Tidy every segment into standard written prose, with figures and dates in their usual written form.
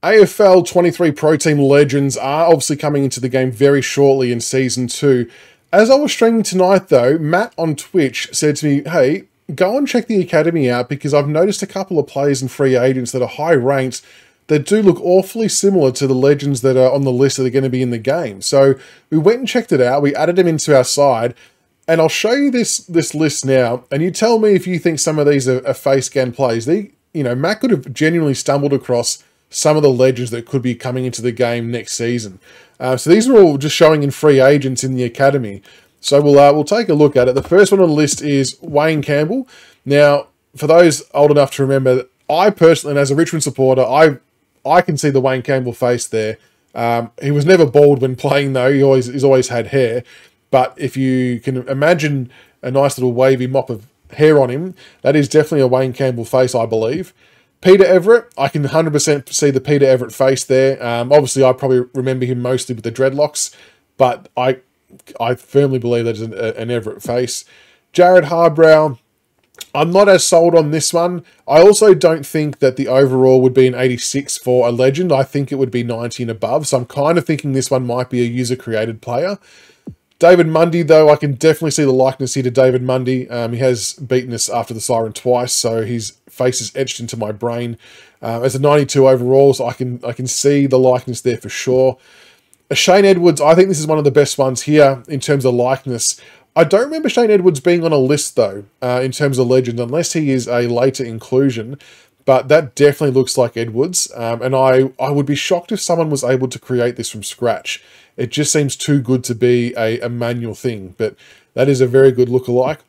AFL23 Proteam Legends are obviously coming into the game very shortly in Season 2. As I was streaming tonight though, Matt on Twitch said to me, hey, go and check the Academy out because I've noticed a couple of players and free agents that are high ranked that do look awfully similar to the legends that are on the list that are going to be in the game. So we went and checked it out, we added them into our side, and I'll show you this list now, and you tell me if you think some of these are face scan plays. Matt could have genuinely stumbled across some of the legends that could be coming into the game next season. So these are all just showing in free agents in the Academy. So we'll take a look at it. The first one on the list is Wayne Campbell. Now, for those old enough to remember, I personally, and as a Richmond supporter, I can see the Wayne Campbell face there. He was never bald when playing though. He's always had hair. But if you can imagine a nice little wavy mop of hair on him, that is definitely a Wayne Campbell face, I believe. Peter Everett, I can 100% see the Peter Everett face there. Obviously, I probably remember him mostly with the dreadlocks, but I firmly believe that is an Everett face. Jared Harbrow, I'm not as sold on this one. I also don't think that the overall would be an 86 for a legend. I think it would be 90 and above, so I'm kind of thinking this one might be a user-created player. David Mundy, though, I can definitely see the likeness here to David Mundy. He has beaten us after the siren twice, so his face is etched into my brain. As a 92 overall, so I can see the likeness there for sure. Shane Edwards, I think this is one of the best ones here in terms of likeness. I don't remember Shane Edwards being on a list, though, in terms of legend, unless he is a later inclusion. But that definitely looks like Edwards, and I would be shocked if someone was able to create this from scratch. It just seems too good to be a manual thing, but that is a very good lookalike.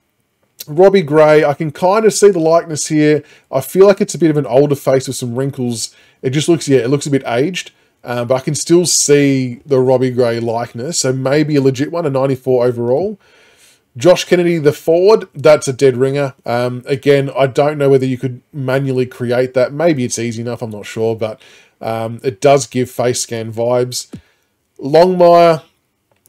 Robbie Gray, I can kind of see the likeness here. I feel like it's a bit of an older face with some wrinkles. It just looks, it looks a bit aged, but I can still see the Robbie Gray likeness, so maybe a legit one, a 94 overall. Josh Kennedy, the forward, that's a dead ringer. Again, I don't know whether you could manually create that. Maybe it's easy enough, I'm not sure, but it does give face scan vibes. Longmire,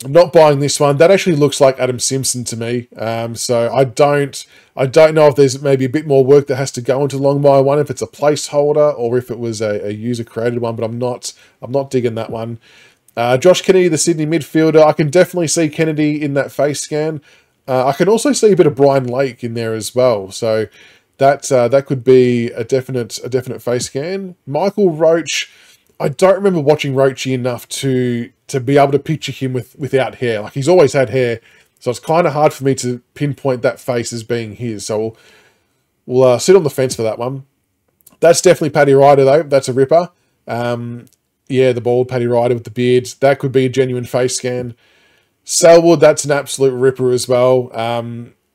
I'm not buying this one. That actually looks like Adam Simpson to me. So I don't know if there's maybe a bit more work that has to go into Longmire one, if it's a placeholder or if it was a user created one, but I'm not digging that one. Josh Kennedy, the Sydney midfielder, I can definitely see Kennedy in that face scan. I can also see a bit of Brian Lake in there as well. So that could be a definite face scan. Michael Roach, I don't remember watching Roachy enough to be able to picture him without hair. Like, he's always had hair, so it's kind of hard for me to pinpoint that face as being his. So we'll sit on the fence for that one. That's definitely Paddy Ryder, though. That's a ripper. Yeah, the bald Paddy Ryder with the beard. That could be a genuine face scan. Selwood, that's an absolute ripper as well.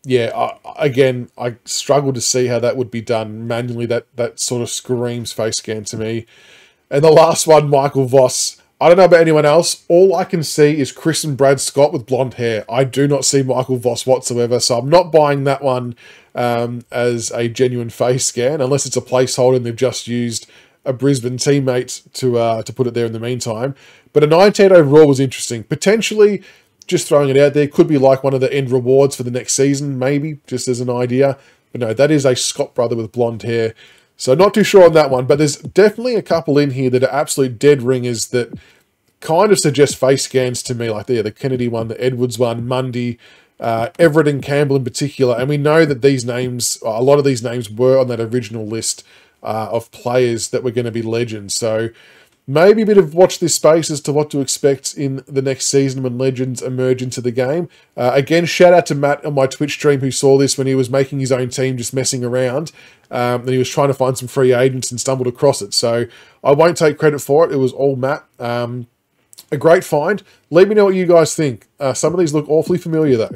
Again, I struggle to see how that would be done manually. That sort of screams face scan to me. And the last one, Michael Voss. I don't know about anyone else. All I can see is Chris and Brad Scott with blonde hair. I do not see Michael Voss whatsoever, so I'm not buying that one as a genuine face scan, unless it's a placeholder and they've just used a Brisbane teammate to put it there in the meantime. But a 98 overall was interesting. Potentially, just throwing it out there, could be like one of the end rewards for the next season, maybe, just as an idea. But no, that is a Scott brother with blonde hair. So not too sure on that one, but there's definitely a couple in here that are absolute dead ringers that kind of suggest face scans to me, like the Kennedy one, the Edwards one, Mundy, Everett and Campbell in particular. And we know that these names, a lot of these names were on that original list of players that were going to be legends. So maybe a bit of watch this space as to what to expect in the next season when legends emerge into the game. Again, shout out to Matt on my Twitch stream who saw this when he was making his own team, just messing around. And he was trying to find some free agents and stumbled across it. So I won't take credit for it. It was all Matt. A great find. Let me know what you guys think. Some of these look awfully familiar though.